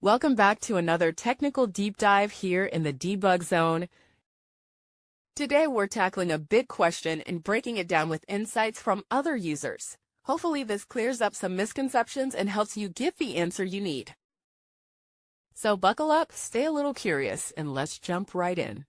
Welcome back to another technical deep dive here in the debug zone. Today we're tackling a big question and breaking it down with insights from other users. Hopefully this clears up some misconceptions and helps you get the answer you need. So buckle up, stay a little curious, and let's jump right in.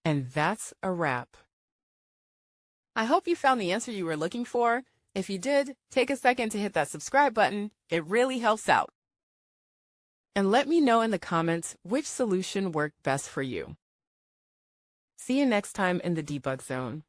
And that's a wrap. I hope you found the answer you were looking for. If you did, take a second to hit that subscribe button. It really helps out. And let me know in the comments which solution worked best for you. See you next time in the debug zone.